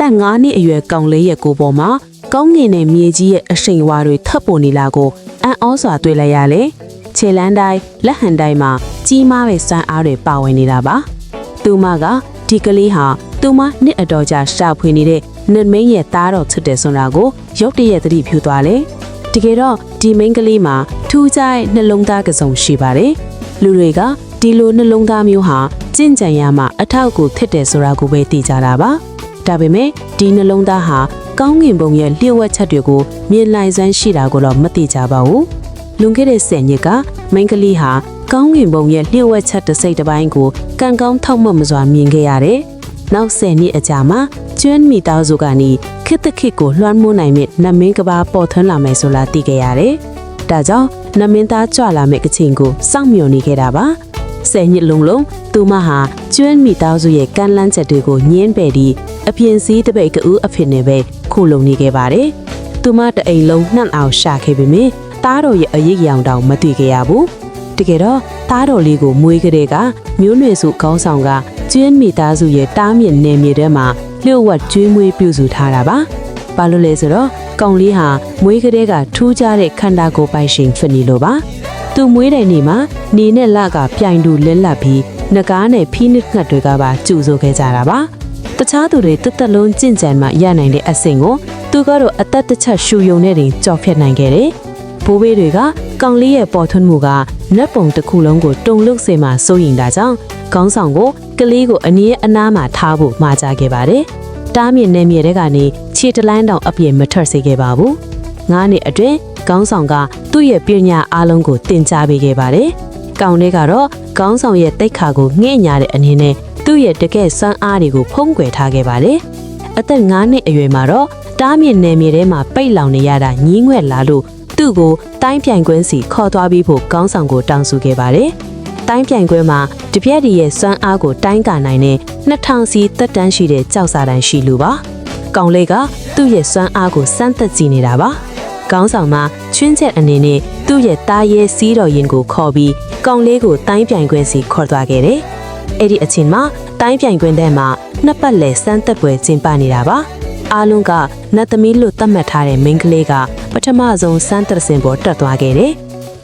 သက်9နှစ်အရွယ်ကောင်လေးရဲ့ကိုပေါ်မှာကောင်းငင်နဲ့မြေကြီးရဲ့အရှိန်အဝါတွေထပ်ပေါ်နေလာကိုအံ့ဩစွာတွေ့လိုက်ရလေခြေလန်းတိုင်းလက်ဟန်တိုင်းမှာကြီးမားတဲ့စွမ်းအားတွေပါဝင်နေတာပါသူမကဒီကလေးဟာသူမနှစ်အတော်ကြာရှာဖွေနေတဲ့နစ်မင်းရဲ့သားတော်ချစ်တယ်ဆိုတာကိုရုတ်တရက်သတိပြုသွားလေတကယ်တော့ဒီမိန်းကလေးမှာထူးခြားတဲ့နှလုံးသားကစုံရှိပါတယ်လူတွေကဒီလိုနှလုံးသားမျိုးဟာကျင့်ကြံရမှအထောက်အကူဖြစ်တယ်ဆိုတာကိုပဲသိကြတာပါဒါပေမဲ့ဒီနှလုံးသားဟာကောင်းငင်ဘုံရဲ့လျှို့ဝှက်ချက်တွေကိုမြင်လိုက်စွမ်းရှိတာကိုတော့မသိကြပါဘူးလွန်ခဲ့တဲ့10နှစ်ကမိန်းကလေးဟာကောင်းငင်ဘုံရဲ့လျှို့ဝှက်ချက်တစ်စိတ်တစ်ပိုင်းကိုကံကောင်းထောက်မှတ်မစွာမြင်ခဲ့ရတယ်နောက်10နှစ်အကြာမှာကျွန်းမိသားစုကနေခစ်တခစ်ကိုလွှမ်းမိုးနိုင်မဲ့နမင်းကဘာပေါ်ထွန်းလာမယ်ဆိုလာသိခဲ့ရတယ်ဒါကြောင့်နမင်းသားကြွလာမဲ့အချိန်ကိုစောင့်မျှော်နေခဲ့တာပါ10နှစ်လုံးသူမဟာကျွန်းမိသားစုရဲ့ကမ်းလှမ်းချက်တွေကိုညှင်းပယ်ပြီးအပြင်စည်းတပိတ်ကူအဖြစ်နဲ့ပဲခုလုံနေခဲ့ပါတယ်သူမတအိမ်လုံးနှံ့အောင်ရှာခဲ့ပေမယ့်သားတော်ရဲ့အရေးရောင်တောင်မတွေ့ခဲ့ရဘူးတကယ်တော့သားတော်လေးကိုမွေးကလေးကမျိုးနွယ်စုခေါင်းဆောင်ကကျွန်းမိသားစုရဲ့တားမြစ်နယ်မြေထဲမှာလျှို့ဝှက်ကျွေးမွေးပြုစုထားတာပါဘာလို့လဲဆိုတော့ကောင်လေးဟာမွေးကလေးကထူးခြားတဲ့ခန္ဓာကိုယ်ပိုင်ရှင်ဖြစ်နေလို့ပါသူမွေးတဲ့နေ့မှာနေနဲ့လကပြိုင်တူလဲလက်ပြီးငကားနဲ့ဖီးနစ်ငှက်တွေကပါကျူဆိုခဲ့ကြတာပါတခြားသူတွေတက်တက်လုံးကြင့်ကြံမှရနိုင်တဲ့အဆင့်ကိုသူကတော့အသက်တစ်ချက်ရှူယုံနဲ့တင်ကြော်ဖြတ်နိုင်ခဲ့တယ်ဘိုးဘေးတွေကကောင်လေးရဲ့ပေါ်ထွန်းမှုကနတ်ပုံတစ်ခုလုံးကိုတုံလုစေမှစိုးရင်တာကြောင့်ခေါင်းဆောင်ကိုကလေးကိုအနည်းအနားမှာထားဖို့မှာကြားခဲ့ပါတယ်တားမြစ်နယ်မြေတွေကနေခြေတလိုင်းတောင်အပြည့်မထွက်စေခဲ့ပါဘူး9နှစ်အတွင်းခေါင်းဆောင်ကသူ့ရဲ့ပညာအားလုံးကိုသင်ကြားပေးခဲ့ပါတယ်ကောင်လေးကတော့ခေါင်းဆောင်ရဲ့တိတ်ခါကိုငှဲ့ညာတဲ့အနေနဲ့သူ့ရဲ့တကယ်စွမ်းအားတွေကိုဖုံးကွယ်ထားခဲ့ပါတယ်အသက်9နှစ်အရွယ်မှာတော့တားမြစ်နယ်မြေထဲမှာပိတ်လောင်နေရတာညင်းငွက်လာလို့သူ့ကိုတိုင်းပြိုင်ကွင်းစီခေါ်သွားပြီးဖို့ခေါင်းဆောင်ကိုတောင်းဆိုခဲ့ပါတယ်တိုင်းပြိုင်ကွင်းမှာတပြက်တည်းရဲ့စွမ်းအားကိုတိုင်းကာနိုင်တဲ့2000စီတက်တန်းရှိတဲ့ကြောက်စာတန်းရှိလူပါကောင်လေးကသူ့ရဲ့စွမ်းအားကိုစမ်းသပ်ကြည့်နေတာပါခေါင်းဆောင်မှာချွင်းချက်အနေနဲ့သူ့ရဲ့တားရဲစီးတော်ရင်ကိုခေါ်ပြီးကောင်လေးကိုတိုင်းပြိုင်ကွင်းစီခေါ်သွားခဲ့တယ်အဲ့ဒီအချိန်မှာတိုင်းပြိုင်ကွင်းထဲမှာနှစ်ပတ်လည်စမ်းသပ်ပွဲကျင်းပနေတာပါအားလုံးကနတ်သမီးလို့သတ်မှတ်ထားတဲ့မိန်းကလေးကပထမဆုံးစမ်းသပ်စင်ပေါ်တက်သွားခဲ့တယ်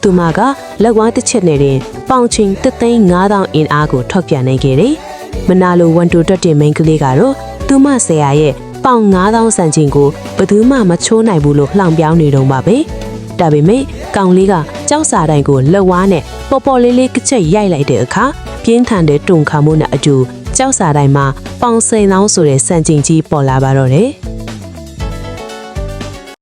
သူမကလက်ဝါးတစ်ချက်နဲ့တင်ပေါင်ချင်း3,500အင်အားကိုထောက်ပြနိုင်ခဲ့တယ်မနာလိုဝန်တိုတက်တဲ့မိန်းကလေးကတော့သူမဆရာရဲ့ပေါင်9,000စံချိန်ကိုဘယ်သူမှမချိုးနိုင်ဘူးလို့လှောင်ပြောင်းနေတော့ပါပဲဒါပေမဲ့ကောင်လေးကကြောက်စာတိုင်းကိုလက်ဝါးနဲ့ပေါ်ပေါ်လေးလေးတစ်ချက်ရိုက်လိုက်တဲ့အခါပြင်းထန်တဲ့တုန်ခါမှုနဲ့အတူကြောက်စာတိုင်းမှာပေါင်10,000ဆိုတဲ့စံချိန်ကြီးပေါ်လာပါတော့တယ်